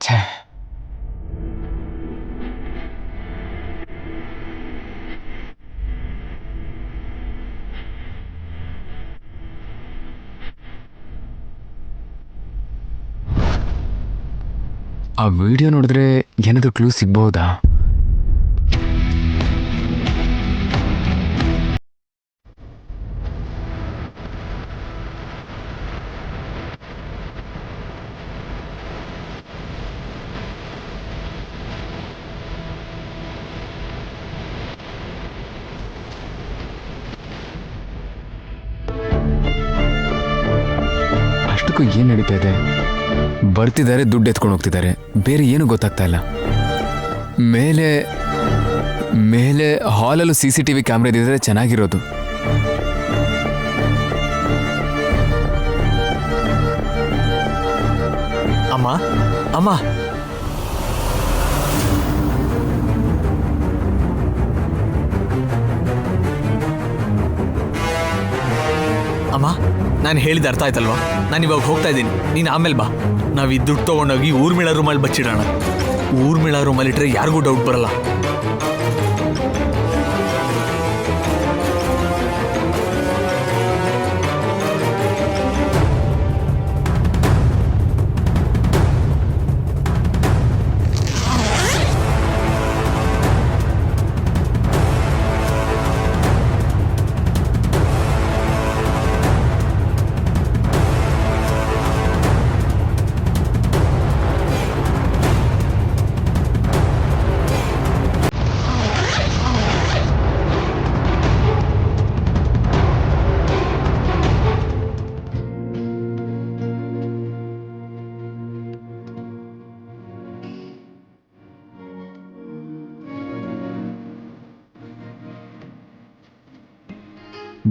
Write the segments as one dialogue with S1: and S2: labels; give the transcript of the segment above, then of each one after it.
S1: ಛೇ, ಆ ವಿಡಿಯೋ ನೋಡಿದ್ರೆ ಏನಾದರೂ ಕ್ಲೂ ಸಿಗ್ಬಹುದಾ? ಅಷ್ಟಕ್ಕೂ ಏನು ನಡೀತಾ ಇದೆ? ಬರ್ತಿದ್ದಾರೆ, ದುಡ್ಡು ಎತ್ಕೊಂಡು ಹೋಗ್ತಿದ್ದಾರೆ, ಬೇರೆ ಏನು ಗೊತ್ತಾಗ್ತಾ ಇಲ್ಲ. ಮೇಲೆ ಮೇಲೆ ಹಾಲಲ್ಲೂ CCTV ಕ್ಯಾಮ್ರಾ ಇದ್ದಿದ್ರೆ ಚೆನ್ನಾಗಿರೋದು.
S2: ಅಮ್ಮ ಅಮ್ಮ ಅಮ್ಮ, ನಾನು ಹೇಳಿದ ಅರ್ಥ ಆಯ್ತಲ್ವಾ? ನಾನು ಇವಾಗ ಹೋಗ್ತಾ ಇದ್ದೀನಿ, ನೀನು ಆಮೇಲೆ ಬಾ. ನಾವು ಈ ದುಡ್ಡು ತೊಗೊಂಡೋಗಿ ಊರ್ಮಿಳಾ ರೂಮಲ್ಲಿ ಬಚ್ಚಿಡೋಣ. ಊರ್ಮಿಳಾ ರೂಮಲ್ಲಿ ಇಟ್ಟರೆ ಯಾರಿಗೂ ಡೌಟ್ ಬರಲ್ಲ.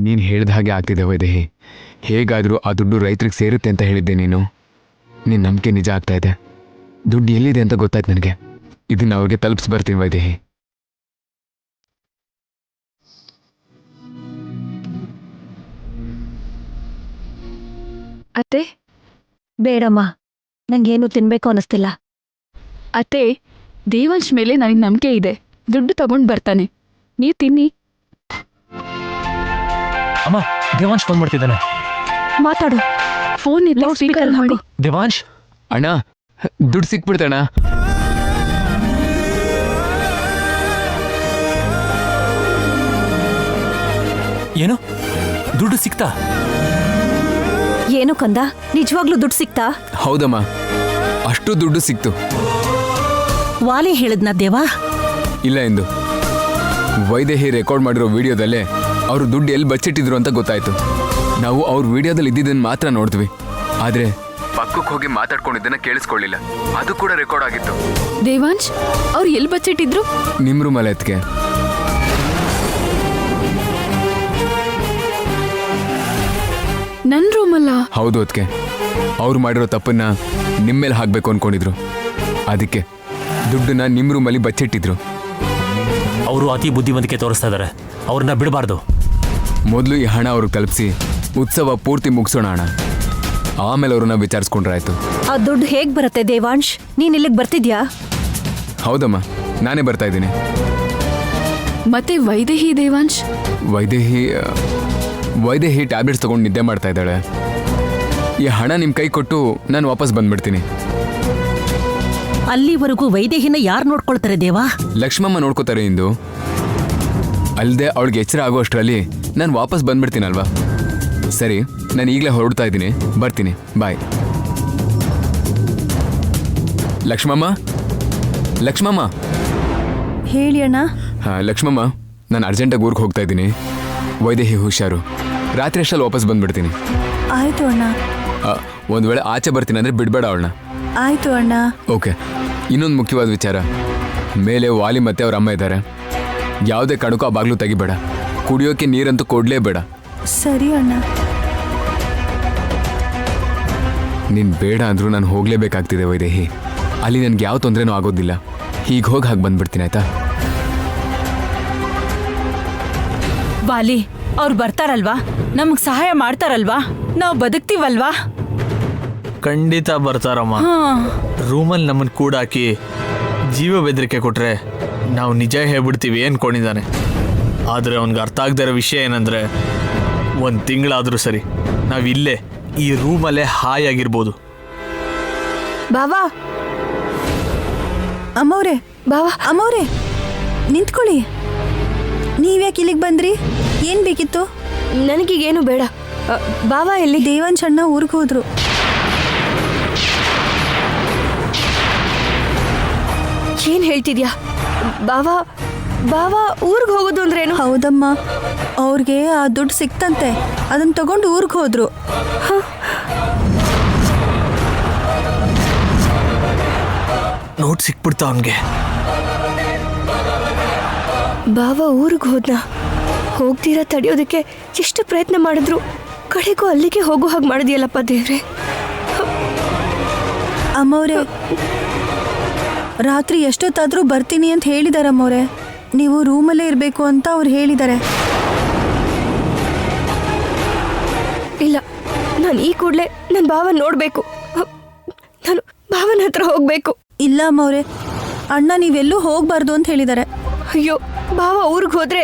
S1: ನೀನು ಹೇಳಿದ ಹಾಗೆ ಆಗ್ತಿದೆ ವೈದೇಹಿ. ಹೇಗಾದರೂ ಆ ದುಡ್ಡು ರೈತರಿಗೆ ಸೇರುತ್ತೆ ಅಂತ ಹೇಳಿದ್ದೆ ನೀನು. ನಿನ್ನ ನಂಬಿಕೆ ನಿಜ ಆಗ್ತಾ ಇದೆ. ದುಡ್ಡು ಎಲ್ಲಿದೆ ಅಂತ ಗೊತ್ತಾಯ್ತು ನನಗೆ. ಇದನ್ನ ಅವ್ರಿಗೆ ತಲುಪಿಸಿ ಬರ್ತೀನಿ ವೈದೇಹಿ.
S3: ಅತ್ತೆ, ಬೇಡಮ್ಮ, ನಂಗೇನು ತಿನ್ಬೇಕು ಅನ್ನಿಸ್ತಿಲ್ಲ.
S4: ಅತ್ತೆ, ದೇವಾಂಶ್ ಮೇಲೆ ನನಗೆ ನಂಬಿಕೆ ಇದೆ. ದುಡ್ಡು ತಗೊಂಡು ಬರ್ತಾನೆ, ನೀವು ತಿನ್ನಿ.
S2: ಅಮ್ಮ, ದೇವಾಂಶ್ ಫೋನ್ ಮಾಡ್ತಿದ್ದಾನೆ.
S3: ಮಾತಾಡು.
S4: ಫೋನ್ ಇಲ್ಲ, ಸ್ಪೀಕರ್ ಮಾಡಿ.
S2: ದೇವಾಂಶ್,
S1: ಅಣ್ಣ, ದುಡ್ಡು ಸಿಕ್ಬಿಡ್ತಣ್ಣ.
S2: ಏನು ದುಡ್ಡು ಸಿಕ್ತಾ?
S3: ಏನು ಕಂದ, ನಿಜವಾಗ್ಲೂ ದುಡ್ಡು ಸಿಕ್ತಾ?
S1: ಹೌದಮ್ಮ, ಅಷ್ಟು ದುಡ್ಡು ಸಿಕ್ತು.
S3: ವಾಲಿ ಹೇಳಿದ್ನ ದೇವಾ?
S1: ಇಲ್ಲ ಎಂದು ವೈದೇಹಿ ರೆಕಾರ್ಡ್ ಮಾಡಿರೋ ವಿಡಿಯೋದಲ್ಲೇ ಅವರು ದುಡ್ಡು ಎಲ್ಲಿ ಬಚ್ಚಿಟ್ಟಿದ್ರು ಅಂತ ಗೊತ್ತಾಯ್ತು. ನಾವು ಅವ್ರ ವಿಡಿಯೋದಲ್ಲಿ ಇದ್ದಿದ್ದನ್ನು ಮಾತ್ರ ನೋಡಿದ್ವಿ, ಆದರೆ ಪಕ್ಕಕ್ಕೆ ಹೋಗಿ ಮಾತಾಡ್ಕೊಂಡಿದ್ದನ್ನ ಕೇಳಿಸ್ಕೊಳ್ಳಿಲ್ಲ. ಅದು ಕೂಡ ರೆಕಾರ್ಡ್ ಆಗಿತ್ತು.
S4: ದೇವಾಂಶ್ ಅವ್ರು ಎಲ್ಲಿ ಬಚ್ಚಿಟ್ಟಿದ್ರು?
S1: ನಿಮ್ಮ ರೂಮಲ್ಲಿ ಎತ್ಕೆ.
S4: ನನ್ನ ರೂಮಲ್ಲ?
S1: ಹೌದು ಅದಕ್ಕೆ. ಅವ್ರು ಮಾಡಿರೋ ತಪ್ಪನ್ನ ನಿಮ್ಮ ಮೇಲೆ ಹಾಕಬೇಕು ಅನ್ಕೊಂಡಿದ್ರು. ಅದಕ್ಕೆ ದುಡ್ಡನ್ನ ನಿಮ್ಮ ರೂಮಲ್ಲಿ ಬಚ್ಚಿಟ್ಟಿದ್ರು.
S2: ಅವರು ಅತಿ ಬುದ್ಧಿವಂತಿಕೆ ತೋರಿಸ್ತಾ ಇದ್ದಾರೆ, ಅವ್ರನ್ನ ಬಿಡಬಾರ್ದು.
S1: ಮೊದಲು ಈ ಹಣ ಅವ್ರಿಗೆ ತಲುಪಿಸಿ ಉತ್ಸವ ಪೂರ್ತಿ ಮುಗಿಸೋಣ ಅಣ್ಣ. ಆಮೇಲೆ ಅವ್ರನ್ನ ವಿಚಾರಿಸ್ಕೊಂಡ್ರಾಯ್ತು.
S3: ಆ ದುಡ್ಡು ಹೇಗ್ ಬರುತ್ತೆ ದೇವಾಂಶ್? ನೀನ್ ಇಲ್ಲಿಗೆ ಬರ್ತಿದ್ಯಾ?
S1: ಹೌದಮ್ಮ, ನಾನೇ ಬರ್ತಾ ಇದ್ದೀನಿ.
S4: ಮತ್ತೆ ವೈದೇಹಿ ದೇವಾಂಶ್?
S1: ವೈದೇಹಿ ಟ್ಯಾಬ್ಲೆಟ್ಸ್ ತಗೊಂಡು ನಿದ್ದೆ ಮಾಡ್ತಾ ಇದ್ದಾಳೆ. ಈ ಹಣ ನಿಮ್ಮ ಕೈ ಕೊಟ್ಟು ನಾನು ವಾಪಸ್ ಬಂದ್ಬಿಡ್ತೀನಿ.
S5: ಅಲ್ಲಿವರೆಗೂ ವೈದೇಹಿನ ಯಾರು ನೋಡ್ಕೊಳ್ತಾರೆ ದೇವಾ?
S1: ಲಕ್ಷ್ಮಮ್ಮ ನೋಡ್ಕೋತಾರೆ ಇಂದು. ಅಲ್ಲದೆ ಅವಳಿಗೆ ಎಚ್ಚರ ಆಗೋ ಅಷ್ಟರಲ್ಲಿ ನಾನು ವಾಪಸ್ ಬಂದ್ಬಿಡ್ತೀನಲ್ವಾ? ಸರಿ, ನಾನು ಈಗಲೇ ಹೊರಡ್ತಾ ಇದ್ದೀನಿ, ಬರ್ತೀನಿ, ಬಾಯ್. ಲಕ್ಷ್ಮಮ್ಮ.
S3: ಹೇಳಿ ಅಣ್ಣ.
S1: ಹಾಂ ಲಕ್ಷ್ಮಮ್ಮ, ನಾನು ಅರ್ಜೆಂಟಾಗಿ ಊರಿಗೆ ಹೋಗ್ತಾ ಇದ್ದೀನಿ. ವೈದೇಹಿ ಹುಷಾರು. ರಾತ್ರಿ ಅಷ್ಟಲ್ಲಿ ವಾಪಸ್ ಬಂದ್ಬಿಡ್ತೀನಿ.
S3: ಆಯ್ತು ಅಣ್ಣ.
S1: ಒಂದು ವೇಳೆ ಆಚೆ ಬರ್ತೀನಿ ಅಂದರೆ ಬಿಡಬೇಡ ಅವಳನ್ನ.
S3: ಆಯ್ತು ಅಣ್ಣ.
S1: ಓಕೆ. ಇನ್ನೊಂದು ಮುಖ್ಯವಾದ ವಿಚಾರ, ಮೇಲೆ ವಾಲಿ ಮತ್ತೆ ಅವ್ರ ಅಮ್ಮ ಇದ್ದಾರೆ. ಯಾವುದೇ ಕಾರಣಕ್ಕೂ ಆ ಬಾಗಿಲು ತೆಗಿಬೇಡ. ಕುಡಿಯೋಕೆ ನೀರಂತೂ ಕೊಡಲೇಬೇಡ.
S3: ಸರಿ ಅಣ್ಣ.
S1: ನೀನು ಬೇಡ ಅಂದರೂ ನಾನು ಹೋಗಲೇಬೇಕಾಗ್ತಿದೆ ವೈದೇಹಿ. ಅಲ್ಲಿ ನನಗೆ ಯಾವ ತೊಂದರೆನೂ ಆಗೋದಿಲ್ಲ. ಹೀಗೆ ಹೋಗಿ ಹಾಗೆ ಬಂದ್ಬಿಡ್ತೀನಿ, ಆಯ್ತಾ?
S5: ವಾಲಿ, ಅವ್ರು ಬರ್ತಾರಲ್ವಾ? ನಮಗ್ ಸಹಾಯ ಮಾಡ್ತಾರಲ್ವಾ? ನಾವು ಬದುಕ್ತೀವಲ್ವಾ?
S2: ಖಂಡಿತ ಬರ್ತಾರಮ್ಮ. ರೂಮಲ್ಲಿ ನಮ್ಮನ್ನು ಕೂಡಾಕಿ ಜೀವ ಬೆದರಿಕೆ ಕೊಟ್ರೆ ನಾವು ನಿಜ ಹೇಳ್ಬಿಡ್ತೀವಿ ಅನ್ಕೊಂಡಿದ್ದಾನೆ. ಆದರೆ ಅವನಿಗೆ ಅರ್ಥ ಆಗದೇ ಇರೋ ವಿಷಯ ಏನಂದ್ರೆ 1 ತಿಂಗಳಾದರೂ ಸರಿ ನಾವಿಲ್ಲೇ ಈ ರೂಮಲ್ಲೇ ಹಾಯಾಗಿರ್ಬೋದು.
S3: ಬಾವಾ ಅಮ್ಮವ್ರೆ, ಬಾವಾ ಅಮ್ಮವ್ರೆ, ನಿಂತ್ಕೊಳ್ಳಿ. ನೀವ್ಯಾಕೆ ಇಲ್ಲಿಗೆ ಬಂದ್ರಿ? ಏನ್ ಬೇಕಿತ್ತು?
S6: ನನಗೀಗೇನು ಬೇಡ. ಬಾವಾ ಎಲ್ಲಿ?
S3: ದೇವಂಶ್ ಅಣ್ಣ ಊರಿಗೆ ಹೋದ್ರು.
S6: ಏನ್ ಹೇಳ್ತಿದ್ಯಾ? ಬಾವಾ ಬಾವಾ ಊರಿಗೆ ಹೋಗೋದು ಅಂದ್ರೇನು?
S3: ಹೌದಮ್ಮ, ಅವ್ರಿಗೆ ಆ ದುಡ್ಡು ಸಿಕ್ತಂತೆ, ಅದನ್ನ ತಗೊಂಡು ಊರಿಗೆ ಹೋದ್ರು.
S2: ನೋಟ್ ಸಿಕ್ಬಿಡ್ತಾ ಅವನಿಗೆ.
S6: ಬಾವಾ ಊರಿಗೆ ಹೋದ್ನ? ಹೋಗ್ತೀರಾ ತಡೆಯೋದಕ್ಕೆ ಎಷ್ಟು ಪ್ರಯತ್ನ ಮಾಡಿದ್ರು, ಕಡೆಗೂ ಅಲ್ಲಿಗೆ ಹೋಗೋ ಹಾಗೆ ಮಾಡಿದ್ಯಲ್ಲಪ್ಪ ದೇವ್ರೆ.
S3: ಅಮ್ಮವ್ರೆ, ರಾತ್ರಿ ಎಷ್ಟೊತ್ತಾದ್ರೂ ಬರ್ತೀನಿ ಅಂತ ಹೇಳಿದಾರಮ್ಮವ್ರೆ. ನೀವು ರೂಮಲ್ಲೇ ಇರಬೇಕು ಅಂತ ಅವ್ರು ಹೇಳಿದ್ದಾರೆ.
S6: ಇಲ್ಲ, ನಾನು ಈ ಕೂಡಲೇ ನನ್ನ ಭಾವ ನೋಡಬೇಕು. ನಾನು ಭಾವನ ಹತ್ರ ಹೋಗಬೇಕು.
S3: ಇಲ್ಲ ಅಮ್ಮವ್ರೆ, ಅಣ್ಣ ನೀವೆಲ್ಲೂ ಹೋಗ್ಬಾರ್ದು ಅಂತ ಹೇಳಿದ್ದಾರೆ.
S6: ಅಯ್ಯೋ, ಭಾವ ಊರಿಗೆ ಹೋದ್ರೆ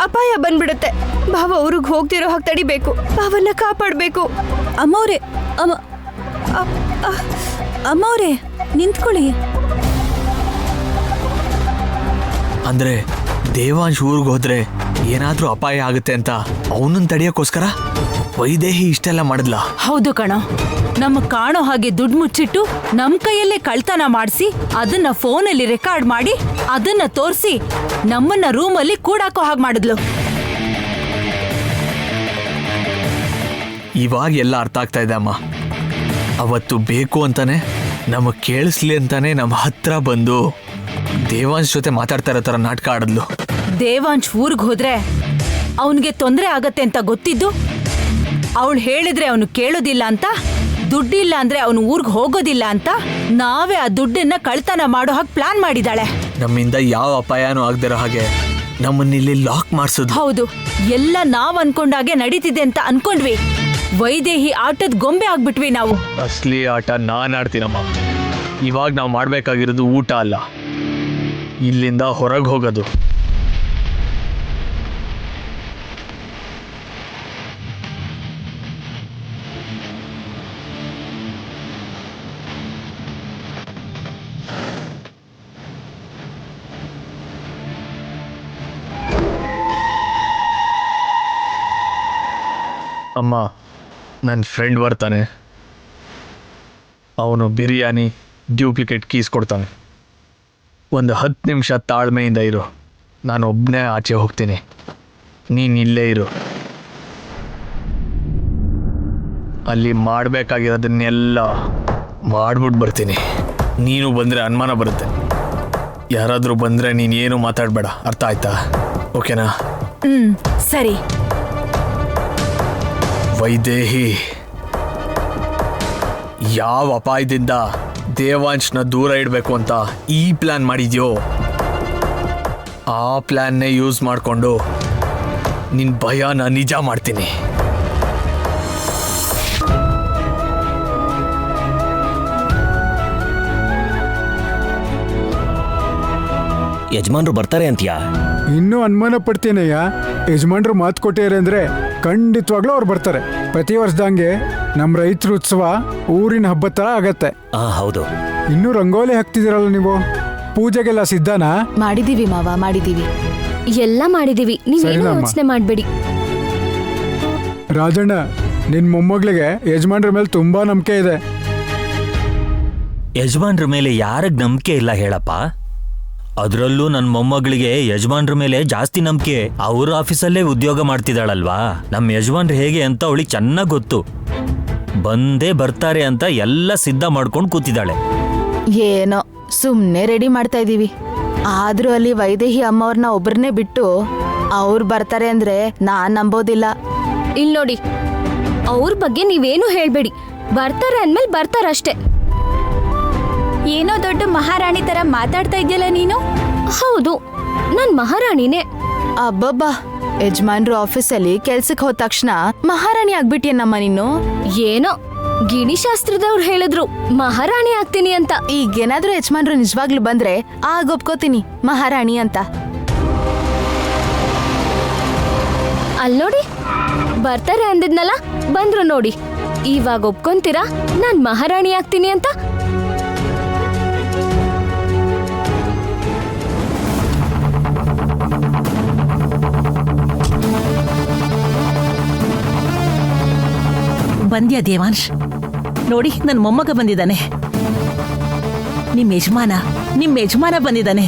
S6: ಅಪಾಯ ಬಂದ್ಬಿಡುತ್ತೆ. ಭಾವ ಊರಿಗೆ ಹೋಗ್ತಿರೋ ಹಾಗೆ ತಡಿಬೇಕು. ಭಾವನ್ನ ಕಾಪಾಡಬೇಕು.
S3: ಅಮ್ಮವ್ರೆ, ಅಮ್ಮವ್ರೆ ನಿಂತ್ಕೊಳ್ಳಿ.
S2: ಅಂದ್ರೆ ದೇವಾಂಶ್ ಊರಿಗೆ ಹೋದ್ರೆ ಏನಾದ್ರೂ ಅಪಾಯ ಆಗುತ್ತೆ ಅಂತ ಅವನನ್ನ ತಡೆಯೋಕ್ಕೋಸ್ಕರ ವೈದೇಹಿ ಇಷ್ಟೆಲ್ಲ ಮಾಡಿದ್ಲ?
S5: ಹೌದು ಕಣ. ನಮ್ಮ ಕಾಣೋ ಹಾಗೆ ದುಡ್ಡು ಮುಚ್ಚಿಟ್ಟು ನಮ್ ಕೈಯಲ್ಲೇ ಕಳ್ತನ ಮಾಡಿಸಿ ಅದನ್ನ ಫೋನಲ್ಲಿ ರೆಕಾರ್ಡ್ ಮಾಡಿ ಅದನ್ನ ತೋರಿಸಿ ನಮ್ಮನ್ನ ರೂಮಲ್ಲಿ ಕೂಡಾಕೋ ಹಾಗೆ ಮಾಡಿದ್ಲು.
S2: ಇವಾಗ ಎಲ್ಲ ಅರ್ಥ ಆಗ್ತಾ ಇದೆ ಅಮ್ಮ. ಅವತ್ತು ಬೇಕು ಅಂತಾನೆ ನಮಗ್ ಕೇಳಿಸ್ಲಿ ಅಂತಾನೆ ನಮ್ಮ ಹತ್ರ ಬಂದು ದೇವಾಂಶ್ ಜೊತೆ ಮಾತಾಡ್ತಾ ಇರೋ ಥರ ನಾಟಕ ಆಡಿದ್ಲು.
S5: ದೇವಾಂಶ್ ಊರಿಗೆ ಹೋದ್ರೆ ಅವನಿಗೆ ತೊಂದರೆ ಆಗತ್ತೆ ಅಂತ ಗೊತ್ತಿದ್ದು ಅವಳು ಹೇಳಿದ್ರೆ ಅವನು ಕೇಳೋದಿಲ್ಲ ಅಂತ, ದುಡ್ಡಿಲ್ಲ ಅಂದ್ರೆ ಅವನು ಊರಿಗೆ ಹೋಗೋದಿಲ್ಲ ಅಂತ ನಾವೇ ಆ ದುಡ್ಡನ್ನ ಕಳ್ತನ ಮಾಡೋ ಹಾಗೆ ಪ್ಲಾನ್ ಮಾಡಿದಾಳೆ.
S2: ನಮ್ಮಿಂದ ಯಾವ ಅಪಾಯನೂ ಆಗದಿರೋ ಹಾಗೆ ನಮ್ಮನ್ನಿಲ್ಲಿ ಲಾಕ್ ಮಾಡಿಸೋದು.
S5: ಹೌದು, ಎಲ್ಲ ನಾವ್ ಅನ್ಕೊಂಡಾಗೆ ನಡೀತಿದೆ ಅಂತ ಅನ್ಕೊಂಡ್ವಿ. ವೈದೇಹಿ ಆಟದ ಗೊಂಬೆ ಆಗ್ಬಿಟ್ವಿ ನಾವು.
S2: ಅಸಲಿ ಆಟ ನಾನು ಆಡ್ತೀನಮ್ಮ. ಇವಾಗ ನಾವು ಮಾಡಬೇಕಾಗಿರೋದು ಊಟ ಅಲ್ಲ, ಇಲ್ಲಿಂದ ಹೊರಗೆ ಹೋಗೋದು. ಅಮ್ಮ, ನನ್ನ ಫ್ರೆಂಡ್ ಬರ್ತಾನೆ. ಅವನು ಬಿರಿಯಾನಿ ಡ್ಯೂಪ್ಲಿಕೇಟ್ ಕೀಸ್ ಕೊಡ್ತಾನೆ. ಒಂದು 10 ನಿಮಿಷ ತಾಳ್ಮೆಯಿಂದ ಇರು. ನಾನು ಒಬ್ಬನೇ ಆಚೆ ಹೋಗ್ತೀನಿ, ನೀನು ಇಲ್ಲೇ ಇರು. ಅಲ್ಲಿ ಮಾಡಬೇಕಾಗಿರೋದನ್ನೆಲ್ಲ ಮಾಡ್ಬಿಟ್ಟು ಬರ್ತೀನಿ. ನೀನು ಬಂದರೆ ಅನುಮಾನ ಬರುತ್ತೆ. ಯಾರಾದರೂ ಬಂದರೆ ನೀನೇನು ಮಾತಾಡಬೇಡ, ಅರ್ಥ ಆಯ್ತಾ? ಓಕೆನಾ?
S5: ಸರಿ.
S2: ವೈದೇಹಿ, ಯಾವ ಅಪಾಯದಿಂದ ದೇವಾಂಶ್ನ ದೂರ ಇಡಬೇಕು ಅಂತ ಈ ಪ್ಲಾನ್ ಮಾಡಿದ್ಯೋ ಆ ಪ್ಲಾನ್ನೇ ಯೂಸ್ ಮಾಡಿಕೊಂಡು ನಿನ್ನ ಭಯನ ನಿಜ ಮಾಡ್ತೀನಿ.
S7: ಯಜಮಾನ್ರು ಬರ್ತಾರೆ ಅಂತೀಯಾ?
S8: ಇನ್ನೂ ಅನುಮಾನ ಪಡ್ತೀನಯ್ಯ. ಯಜಮಾನ್ರು ಮಾತು ಕೊಟ್ಟಿದ್ದಾರೆ ಅಂದರೆ ಖಂಡಿತವಾಗ್ಲೂ ಅವ್ರು ಬರ್ತಾರೆ. ಪ್ರತಿ ವರ್ಷದಂಗೆ ನಮ್ಮ ರೈತರ ಉತ್ಸವ ಊರಿನ ಹಬ್ಬದ ಥರ ಆಗತ್ತೆ.
S7: ಹೌದು.
S8: ಇನ್ನೂ ರಂಗೋಲಿ ಹಾಕ್ತಿದ್ದೀರಲ್ಲ ನೀವು, ಪೂಜೆಗೆಲ್ಲ ಸಿದ್ಧನಾ?
S6: ಮಾಡಿದೀವಿ ಮಾವ, ಮಾಡಿದೀವಿ, ಎಲ್ಲ ಮಾಡಿದೀವಿ. ನೀವೇನು ಯೋಚನೆ ಮಾಡಬೇಡಿ.
S8: ರಾಜಣ್ಣ, ನಿನ್ನ ಮೊಮ್ಮಗಳಿಗೆ ಯಜಮಾನ್ರ ಮೇಲೆ ತುಂಬಾ ನಂಬಿಕೆ ಇದೆ.
S7: ಯಜಮಾನ್ರ ಮೇಲೆ ಯಾರಿಗ್ ನಂಬಿಕೆ ಇಲ್ಲ ಹೇಳಪ್ಪ? ಅದರಲ್ಲೂ ನನ್ನ ಮೊಮ್ಮಗಳಿಗೆ ಯಜಮಾನ್ರ ಮೇಲೆ ಜಾಸ್ತಿ ನಂಬಿಕೆ. ಅವ್ರ ಆಫೀಸಲ್ಲೇ ಉದ್ಯೋಗ ಮಾಡ್ತಿದ್ದಾಳಲ್ವಾ. ನಮ್ಮ ಯಜಮಾನ್ರು ಹೇಗೆ ಅಂತ ಅವಳಿಗೆ ಚೆನ್ನಾಗಿ ಗೊತ್ತು. ಬಂದೇ ಬರ್ತಾರೆ ಅಂತ ಎಲ್ಲ ಸಿದ್ಧ ಮಾಡ್ಕೊಂಡು ಕೂತಿದ್ದಾಳೆ.
S9: ಏನೋ ಸುಮ್ಮನೆ ರೆಡಿ ಮಾಡ್ತಾ ಇದೀವಿ. ಆದ್ರೂ ಅಲ್ಲಿ ವೈದೇಹಿ ಅಮ್ಮವ್ರನ್ನ ಒಬ್ಬರನ್ನೇ ಬಿಟ್ಟು ಅವ್ರು ಬರ್ತಾರೆ ಅಂದ್ರೆ ನಾನ್ ನಂಬೋದಿಲ್ಲ.
S6: ಇಲ್ಲಿ ನೋಡಿ, ಅವ್ರ ಬಗ್ಗೆ ನೀವೇನು ಹೇಳ್ಬೇಡಿ. ಬರ್ತಾರೆ ಅಂದ್ಮೇಲೆ ಬರ್ತಾರಷ್ಟೇ.
S4: ಏನೋ ದೊಡ್ಡ ಮಹಾರಾಣಿ ತರ ಮಾತಾಡ್ತಾ ಇದೆಯಲ್ಲ ನೀನು.
S6: ಹೌದು, ನಾನ್ ಮಹಾರಾಣಿನೇ.
S9: ಅಬ್ಬಬ್ಬಾ, ಯಜಮಾನ್ರು ಆಫೀಸಲ್ಲಿ ಕೆಲ್ಸಕ್ಕೆ ಹೋದ ತಕ್ಷಣ ಮಹಾರಾಣಿ ಆಗ್ಬಿಟ್ಟಿಯನ್ನಮ್ಮ ನೀನು.
S6: ಏನೋ ಗಿಣಿಶಾಸ್ತ್ರದವ್ರು ಹೇಳಿದ್ರು ಮಹಾರಾಣಿ ಆಗ್ತೀನಿ ಅಂತ.
S9: ಈಗೇನಾದ್ರೂ ಯಜಮಾನ್ರು ನಿಜವಾಗ್ಲೂ ಬಂದ್ರೆ ಆಗ ಒಪ್ಕೋತೀನಿ ಮಹಾರಾಣಿ ಅಂತ.
S6: ಅಲ್ ನೋಡಿ ಬರ್ತಾರೆ ಅಂದಿದ್ನಲ್ಲ, ಬಂದ್ರು ನೋಡಿ. ಇವಾಗ ಒಪ್ಕೊಂತೀರಾ ನಾನ್ ಮಹಾರಾಣಿ ಆಗ್ತೀನಿ ಅಂತ?
S5: ಬಂದ್ಯಾ ದೇವಾಂಶ್? ನೋಡಿ ನನ್ನ ಮೊಮ್ಮಗ ಬಂದಿದ್ದಾನೆ. ನಿಮ್ಮ ಯಜಮಾನ ಬಂದಿದ್ದಾನೆ.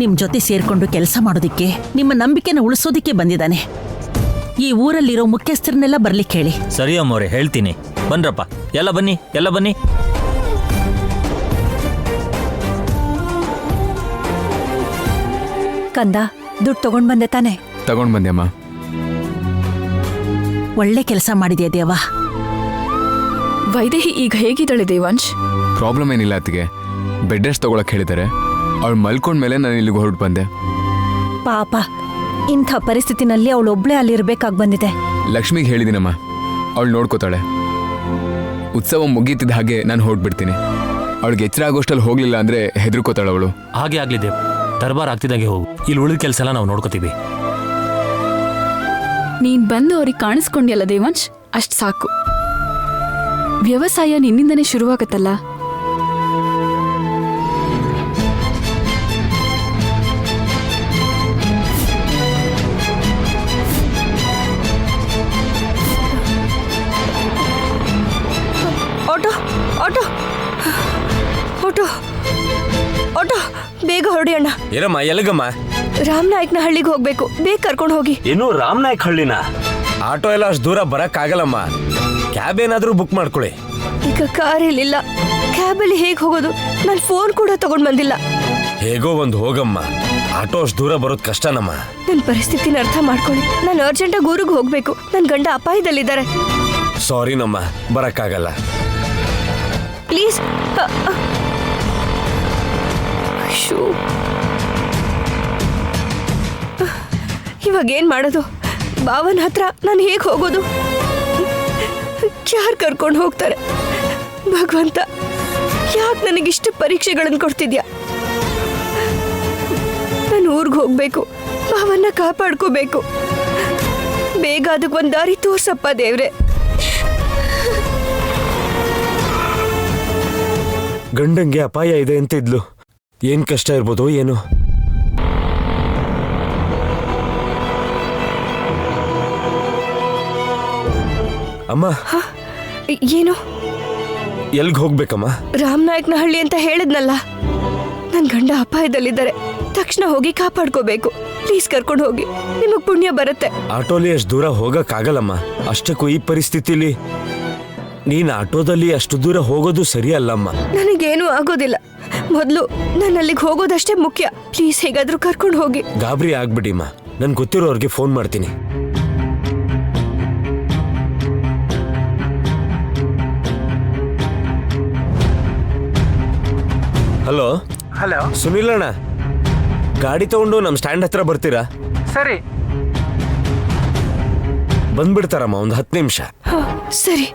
S5: ನಿಮ್ ಜೊತೆ ಸೇರ್ಕೊಂಡು ಕೆಲಸ ಮಾಡೋದಿಕ್ಕೆ, ನಿಮ್ಮ ನಂಬಿಕೆನ ಉಳಿಸೋದಿಕ್ಕೆ ಬಂದಿದ್ದಾನೆ. ಈ ಊರಲ್ಲಿರೋ ಮುಖ್ಯಸ್ಥರನ್ನೆಲ್ಲ ಬರ್ಲಿಕ್ಕೆ ಹೇಳಿ.
S7: ಸರಿ ಅಮ್ಮವ್ರೆ, ಹೇಳ್ತೀನಿ. ಬನ್ರಪ್ಪ, ಎಲ್ಲ ಬನ್ನಿ.
S3: ಕಂದ, ದುಡ್ಡು ತಗೊಂಡ್ ಬಂದೆ ತಾನೆ?
S1: ತಗೊಂಡ್ ಬಂದೆ ಅಮ್ಮ.
S5: ಒಳ್ಳೆ ಕೆಲಸ ಮಾಡಿದ್ಯಾ ದೇವ.
S4: ವೈದೇಹಿ ಈಗ ಹೇಗಿದ್ದಾಳೆ ದೇವಾಂಶ್?
S1: ಪ್ರಾಬ್ಲಮ್ ಏನಿಲ್ಲ ಅತ್ತಿಗೆ. ಬೆಡ್ ರೆಸ್ಟ್ ತಗೊಳಕ್ ಹೇಳಿದ್ದಾರೆ. ಅವಳು ಮಲ್ಕೊಂಡ್ಮೇಲೆ ನಾನು ಇಲ್ಲಿಗೆ ಹೊರಟು ಬಂದೆ.
S3: ಪಾಪ, ಇಂಥ ಪರಿಸ್ಥಿತಿನಲ್ಲಿ ಅವಳೊಬ್ಳೆ ಅಲ್ಲಿರ್ಬೇಕಾಗಿ ಬಂದಿದೆ.
S1: ಲಕ್ಷ್ಮಿಗೆ ಹೇಳಿದ್ದೀನಮ್ಮ, ಅವಳು ನೋಡ್ಕೋತಾಳೆ. ಉತ್ಸವ ಮುಗೀತಿದ್ದ ಹಾಗೆ ನಾನು ಹೊರಟ್ಬಿಡ್ತೀನಿ. ಅವಳಿಗೆ ಎಚ್ಚರ ಆಗೋಷ್ಟಲ್ಲಿ ಹೋಗ್ಲಿಲ್ಲ ಅಂದ್ರೆ ಹೆದರ್ಕೋತಾಳೆ ಅವಳು.
S10: ಹಾಗೆ ಆಗ್ಲಿ ದೇವ್, ದರ್ಬಾರ್ ಆಗ್ತಿದ್ದಾಗೆ ಹೋಗು. ಇಲ್ಲಿ ಉಳಿದ ಕೆಲಸ ಎಲ್ಲ ನಾವು ನೋಡ್ಕೋತೀವಿ.
S4: ನೀನ್ ಬಂದು ಅವ್ರಿಗೆ ಕಾಣಿಸ್ಕೊಂಡ್ಯಲ್ಲ ದೇವಾಂಶ್, ಅಷ್ಟ್ ಸಾಕು. ವ್ಯವಸಾಯ ನಿನ್ನಿಂದನೇ ಶುರುವಾಗತ್ತಲ್ಲ.
S6: ಆಟೋ ಆಟೋ ಆಟೋ ಆಟೋ, ಬೇಗ ಹೊರಡಿ ಅಣ್ಣ.
S11: ಏನಮ್ಮ, ಎಲ್ಲಿಗಮ್ಮ?
S6: ರಾಮನಾಯಕನ ಹಳ್ಳಿಗೆ ಹೋಗ್ಬೇಕು, ಬೇಗ ಕರ್ಕೊಂಡು ಹೋಗಿ.
S11: ಏನು ರಾಮನಾಯಕ್ ಹಳ್ಳಿನ? ಆಟೋ ಎಲ್ಲ ಅಷ್ಟು ದೂರ ಬರಕ್ ಆಗಲ್ಲಮ್ಮ. ಕ್ಯಾಬ್ ಏನಾದ್ರೂ ಬುಕ್ ಮಾಡ್ಕೊಳ್ಳಿ.
S6: ಈಗ ಕಾರ್ ಇಲ್ಲಿಲ್ಲ, ಕ್ಯಾಬಲ್ಲಿ ಹೇಗೆ ಹೋಗೋದು? ನಾನು ಫೋನ್ ಕೂಡ ತಗೊಂಡ್ ಬಂದಿಲ್ಲ.
S11: ಹೇಗೋ ಒಂದು ಹೋಗಮ್ಮ. ಆಟೋ ಅಷ್ಟು ದೂರ ಬರೋದು ಕಷ್ಟನಮ್ಮ.
S6: ನನ್ನ ಪರಿಸ್ಥಿತಿನ ಅರ್ಥ ಮಾಡ್ಕೊಳ್ಳಿ. ನಾನು ಅರ್ಜೆಂಟಾಗಿ ಊರಿಗೆ ಹೋಗ್ಬೇಕು. ನನ್ನ ಗಂಡ ಅಪಾಯದಲ್ಲಿದ್ದಾರೆ.
S11: ಸಾರಿನಮ್ಮ, ಬರಕ್ಕಾಗಲ್ಲ.
S6: ಪ್ಲೀಸ್. ಇವಾಗ ಏನ್ ಮಾಡೋದು? ಭಾವನ ಹತ್ರ ನಾನು ಹೇಗೆ ಹೋಗೋದು? ಯಾರು ಕರ್ಕೊಂಡು ಹೋಗ್ತಾರೆ? ಭಗವಂತ, ಯಾಕೆ ನನಗಿಷ್ಟು ಪರೀಕ್ಷೆಗಳನ್ನು ಕೊಡ್ತಿದ್ಯಾ? ನಾನು ಊರಿಗೆ ಹೋಗ್ಬೇಕು, ಭಾವನ್ನ ಕಾಪಾಡ್ಕೋಬೇಕು. ಬೇಗ ಅದಕ್ಕೊಂದು ದಾರಿ ತೋರ್ಸಪ್ಪ ದೇವ್ರೆ.
S11: ಗಂಡಂಗೆ ಅಪಾಯ ಇದೆ ಅಂತ ಇದ್ಲು. ಏನ್ ಕಷ್ಟ ಇರ್ಬೋದೋ ಏನೋ. ಅಮ್ಮ,
S6: ಏನು?
S11: ಎಲ್ಗ್ ಹೋಗ್ಬೇಕಮ್ಮ?
S6: ರಾಮನಾಯಕನ ಹಳ್ಳಿ ಅಂತ ಹೇಳಿದ್ನಲ್ಲ. ನನ್ನ ಗಂಡ ಅಪಾಯದಲ್ಲಿದ್ದಾರೆ, ತಕ್ಷಣ ಹೋಗಿ ಕಾಪಾಡ್ಕೋಬೇಕು. ಪ್ಲೀಸ್ ಕರ್ಕೊಂಡು ಹೋಗಿ, ನಿಮಗ್ ಪುಣ್ಯ ಬರುತ್ತೆ.
S11: ಆಟೋಲಿ ಅಷ್ಟು ದೂರ ಹೋಗಕ್ಕಾಗಲ್ಲಮ್ಮ. ಅಷ್ಟಕ್ಕೂ ಈ ಪರಿಸ್ಥಿತಿಲಿ ನೀನ್ ಆಟೋದಲ್ಲಿ ಅಷ್ಟು ದೂರ ಹೋಗೋದು ಸರಿ ಅಲ್ಲಮ್ಮ.
S6: ನನಗೇನು ಆಗೋದಿಲ್ಲ. ಮೊದಲು ನಾನು ಅಲ್ಲಿಗೆ ಹೋಗೋದಷ್ಟೇ ಮುಖ್ಯ. ಪ್ಲೀಸ್ ಹೇಗಾದ್ರೂ ಕರ್ಕೊಂಡು ಹೋಗಿ.
S11: ಗಾಬರಿ ಆಗ್ಬಿಡಿಮ್ಮ. ನನ್ ಗೊತ್ತಿರೋರ್ಗೆ ಫೋನ್ ಮಾಡ್ತೀನಿ. ಹಲೋ
S8: ಹಲೋ,
S11: ಸುನಿಲ್ ಅಣ್ಣ, ಗಾಡಿ ತಗೊಂಡು ನಮ್ಮ ಸ್ಟ್ಯಾಂಡ್ ಹತ್ರ ಬರ್ತೀರಾ?
S8: ಸರಿ.
S11: ಬಂದ್ಬಿಡ್ತಾರಮ್ಮ, ಒಂದು 10 ನಿಮಿಷ.
S6: ಸರಿ.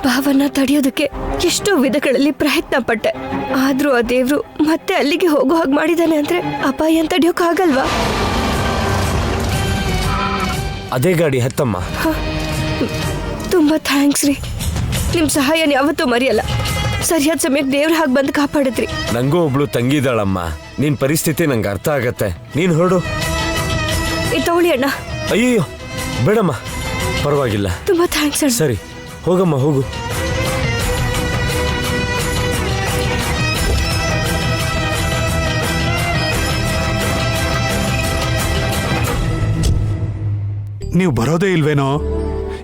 S6: ಭಾವನ ತಡೆಯೋದಕ್ಕೆ ಎಷ್ಟೋ ವಿಧಗಳಲ್ಲಿ ಪ್ರಯತ್ನ ಪಟ್ಟೆ. ಆದ್ರೂ ಆ ದೇವ್ರು ಮತ್ತೆ ಅಲ್ಲಿಗೆ ಹೋಗೋ ಹಾಗೆ ಮಾಡಿದಾನೆ ಅಂದ್ರೆ ಅಪಾಯ ತಡೆಯೋಕ್ಕಾಗಲ್ವಾ?
S11: ಅದೇ ಗಾಡಿ ಹತ್ತಮ್ಮ.
S6: ತುಂಬಾ ಥ್ಯಾಂಕ್ಸ್ ರೀ. ನಿಮ್ ಸಹಾಯನ ಯಾವತ್ತೂ ಮರೆಯಲ್ಲ. ಸರಿಯಾದ ಸಮಯಕ್ಕೆ ದೇವ್ರ ಹಾಗೆ ಬಂದು ಕಾಪಾಡಿದ್ರಿ.
S11: ನಂಗೂ ಒಬ್ಳು ತಂಗಿದಾಳಮ್ಮ. ನಿನ್ ಪರಿಸ್ಥಿತಿ ನಂಗೆ ಅರ್ಥ ಆಗತ್ತೆ. ನೀನ್ ಹೊರಡು.
S6: ತಗೊಳ್ಳಿ ಅಣ್ಣ.
S11: ಅಯ್ಯೋ ಬೇಡಮ್ಮ, ಪರವಾಗಿಲ್ಲ.
S6: ತುಂಬಾ ಥ್ಯಾಂಕ್ಸ್ ಅಣ್ಣ.
S11: ಸರಿ, ಹೋಗಮ್ಮ, ಹೋಗು.
S12: ನೀವು ಬರೋದೇ ಇಲ್ವೇನೋ?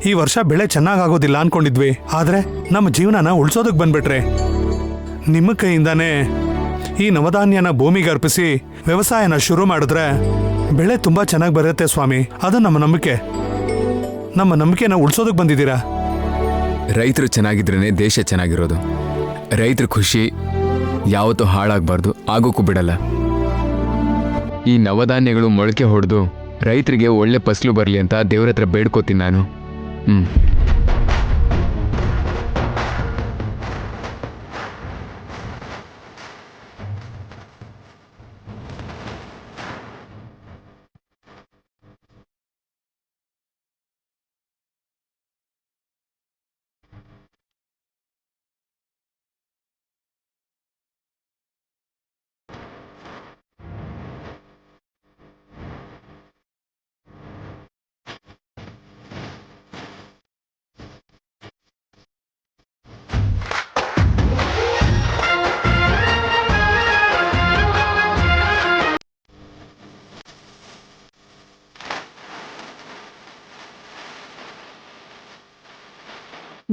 S12: ಈ ವರ್ಷ ಬೆಳೆ ಚೆನ್ನಾಗಾಗೋದಿಲ್ಲ ಅನ್ಕೊಂಡಿದ್ವಿ, ಆದ್ರೆ ನಮ್ಮ ಜೀವನನ ಉಳ್ಸೋದಕ್ಕೆ ಬಂದ್ಬಿಟ್ರೆ. ನಿಮ್ಮ ಕೈಯಿಂದಾನೇ ಈ ನವಧಾನ್ಯನ ಭೂಮಿಗೆ ಅರ್ಪಿಸಿ ವ್ಯವಸಾಯನ ಶುರು ಮಾಡಿದ್ರೆ ಬೆಳೆ ತುಂಬಾ ಚೆನ್ನಾಗಿ ಬರುತ್ತೆ ಸ್ವಾಮಿ. ಅದು ನಮ್ಮ ನಂಬಿಕೆ. ನಮ್ಮ ನಂಬಿಕೆನ ಉಳ್ಸೋದಕ್ಕೆ ಬಂದಿದ್ದೀರಾ.
S1: ರೈತರು ಚೆನ್ನಾಗಿದ್ರೇನೆ ದೇಶ ಚೆನ್ನಾಗಿರೋದು. ರೈತರ ಖುಷಿ ಯಾವತ್ತೂ ಹಾಳಾಗಬಾರ್ದು, ಆಗೋಕ್ಕೂ ಬಿಡಲ್ಲ. ಈ ನವಧಾನ್ಯಗಳು ಮೊಳಕೆ ಹೊಡೆದು ರೈತರಿಗೆ ಒಳ್ಳೆ ಫಸಲು ಬರಲಿ ಅಂತ ದೇವ್ರ ಹತ್ರ ಬೇಡ್ಕೋತೀನಿ ನಾನು.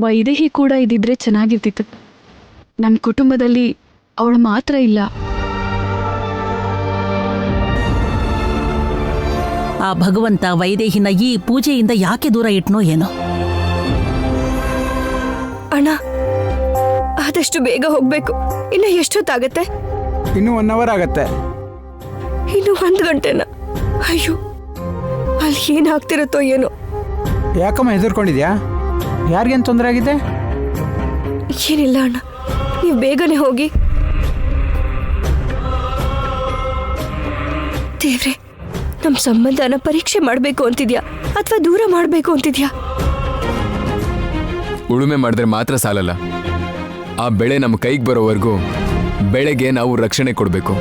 S4: ವೈದೇಹಿ ಕೂಡ ಇದ್ದಿದ್ರೆ ಚೆನ್ನಾಗಿರ್ತಿತ್ತು. ನಮ್ಮ ಕುಟುಂಬದಲ್ಲಿ ಅವಳು ಮಾತ್ರ ಇಲ್ಲ.
S5: ಆ ಭಗವಂತ ವೈದೇಹಿನ ಈ ಪೂಜೆಯಿಂದ ಯಾಕೆ ದೂರ ಇಟ್ನೋ ಏನೋ.
S6: ಅಣ್ಣ, ಆದಷ್ಟು ಬೇಗ ಹೋಗ್ಬೇಕು. ಇನ್ನು ಎಷ್ಟೊತ್ತಾಗತ್ತೆ?
S8: ಇನ್ನೂ 1 ಅವರ್ ಆಗತ್ತೆ.
S6: ಇನ್ನು 1 ಗಂಟೆನಾ? ಅಯ್ಯೋ, ಅಲ್ಲಿ ಏನಾಗ್ತಿರತ್ತೋ ಏನೋ.
S8: ಯಾಕಮ್ಮ ಹೆದರ್ಕೊಂಡಿದ್ಯಾ? ಯಾರಿಗೇನು ತೊಂದರೆ ಆಗಿದೆ?
S6: ಏನಿಲ್ಲ ಅಣ್ಣ, ನೀವು ಬೇಗನೆ ಹೋಗಿ. ದೇವ್ರೆ, ನಮ್ಮ ಸಂಬಂಧನ ಪರೀಕ್ಷೆ ಮಾಡಬೇಕು ಅಂತಿದ್ಯಾ ಅಥವಾ ದೂರ ಮಾಡಬೇಕು ಅಂತಿದ್ಯಾ?
S1: ಉಳುಮೆ ಮಾಡಿದ್ರೆ ಮಾತ್ರ ಸಾಲಲ್ಲ. ಆ ಬೆಳೆ ನಮ್ಮ ಕೈಗೆ ಬರೋವರೆಗೂ ಬೆಳೆಗೆ ನಾವು ರಕ್ಷಣೆ ಕೊಡಬೇಕು.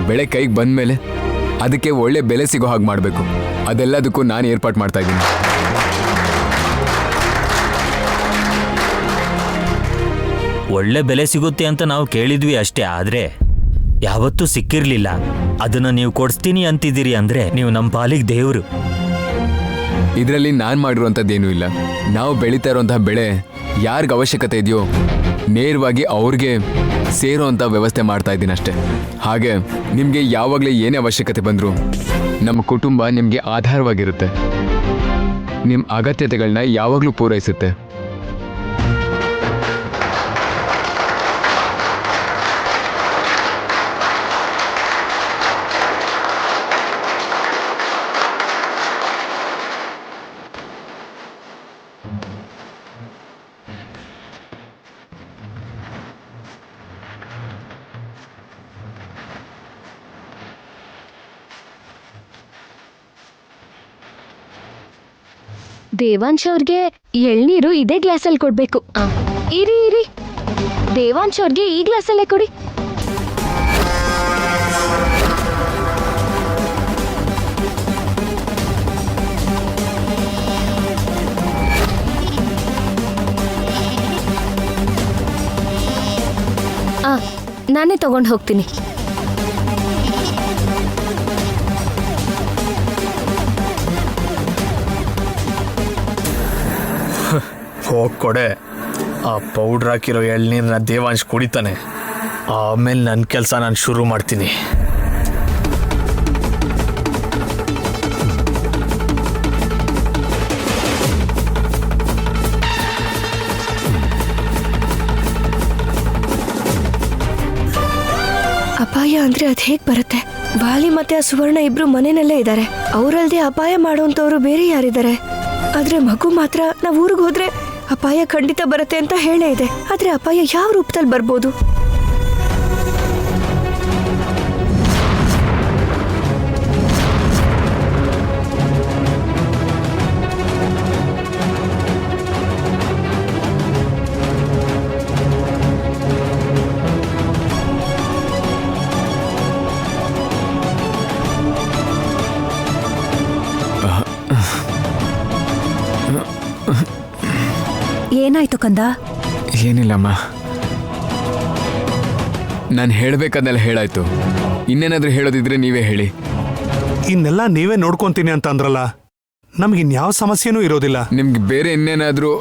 S1: ಬೆಳೆ ಕೈಗೆ ಬಂದಮೇಲೆ ಅದಕ್ಕೆ ಒಳ್ಳೆ ಬೆಲೆ ಸಿಗೋ ಹಾಗೆ ಮಾಡಬೇಕು. ಅದೆಲ್ಲದಕ್ಕೂ ನಾನು ಏರ್ಪಾಡು ಮಾಡ್ತಾ ಇದ್ದೀನಿ.
S7: ಒಳ್ಳೆ ಬೆಲೆ ಸಿಗುತ್ತೆ ಅಂತ ನಾವು ಕೇಳಿದ್ವಿ ಅಷ್ಟೇ, ಆದ್ರೆ ಯಾವತ್ತೂ ಸಿಕ್ಕಿರ್ಲಿಲ್ಲ. ಅದನ್ನ ನೀವು ಕೊಡಿಸ್ತೀನಿ ಅಂತಿದ್ದೀರಿ ಅಂದ್ರೆ ನೀವು ನಮ್ಮ ಪಾಲಿಗೆ ದೇವರು.
S1: ಇದರಲ್ಲಿ ನಾನು ಮಾಡಿರುವಂಥದ್ದೇನೂ ಇಲ್ಲ. ನಾವು ಬೆಳೀತಾ ಇರುವಂತಹ ಬೆಳೆ ಯಾರಿಗೆ ಅವಶ್ಯಕತೆ ಇದೆಯೋ ನೇರವಾಗಿ ಅವ್ರಿಗೆ ಸೇರೋ ಅಂಥ ವ್ಯವಸ್ಥೆ ಮಾಡ್ತಾ ಇದ್ದೀನಿ ಅಷ್ಟೇ. ಹಾಗೆ ನಿಮಗೆ ಯಾವಾಗಲೇ ಏನೇ ಅವಶ್ಯಕತೆ ಬಂದರೂ ನಮ್ಮ ಕುಟುಂಬ ನಿಮಗೆ ಆಧಾರವಾಗಿರುತ್ತೆ. ನಿಮ್ಮ ಅಗತ್ಯತೆಗಳನ್ನ ಯಾವಾಗಲೂ ಪೂರೈಸುತ್ತೆ.
S13: ದೇವಾಂಶ್ ಅವ್ರಿಗೆ ಎಳ್ನೀರು ಇದೇ ಗ್ಲಾಸಲ್ಲಿ ಕೊಡ್ಬೇಕು. ಇರಿ ಇರಿ, ದೇವಾಂಶ್ ಅವ್ರಿಗೆ ಈ ಗ್ಲಾಸಲ್ಲೇ ಕೊಡಿ. ನಾನೇ ತಗೊಂಡು ಹೋಗ್ತೀನಿ.
S2: ಹೋಗಿ ಕೊಡೆ. ಆ ಪೌಡ್ರ್ ಹಾಕಿರೋ ಎಳ್ನೀರನ್ನ ದೇವಾಂಶ್ ಕುಡಿತಾನೆ. ಆಮೇಲೆ ನನ್ನ ಕೆಲಸ ನಾನು ಶುರು ಮಾಡ್ತೀನಿ.
S6: ಅಪಾಯ ಅಂದ್ರೆ ಅದ್ ಹೇಗ್ ಬರುತ್ತೆ? ವಾಲಿ ಮತ್ತೆ ಆ ಸುವರ್ಣ ಇಬ್ರು ಮನೆಯಲ್ಲೇ ಇದ್ದಾರೆ. ಅವರಲ್ದೆ ಅಪಾಯ ಮಾಡುವಂತವ್ರು ಬೇರೆ ಯಾರಿದ್ದಾರೆ? ಆದ್ರೆ ಮಗು ಮಾತ್ರ ನಾವ್ ಊರಿಗೆ ಹೋದ್ರೆ ಅಪಾಯ ಖಂಡಿತ ಬರುತ್ತೆ ಅಂತ ಹೇಳೇ ಇದೆ. ಆದ್ರೆ ಅಪಾಯ ಯಾವ ರೂಪದಲ್ಲಿ ಬರ್ಬೋದು? ಏನಾಯ್ತು ಕಂದ?
S1: ಏನಿಲ್ಲಮ್ಮ, ನಾನು ಹೇಳಬೇಕಾದ್ನೆಲ್ಲ ಹೇಳಾಯ್ತು. ಇನ್ನೇನಾದ್ರೂ ಹೇಳೋದಿದ್ರೆ ನೀವೇ ಹೇಳಿ.
S12: ಇನ್ನೆಲ್ಲ ನೀವೇ ನೋಡ್ಕೊಂತೀನಿ ಅಂತ ಅಂದ್ರಲ್ಲ, ನಮಗಿನ್ಯಾವ ಸಮಸ್ಯೆನೂ ಇರೋದಿಲ್ಲ.
S1: ನಿಮ್ಗೆ ಬೇರೆ ಇನ್ನೇನಾದ್ರೂ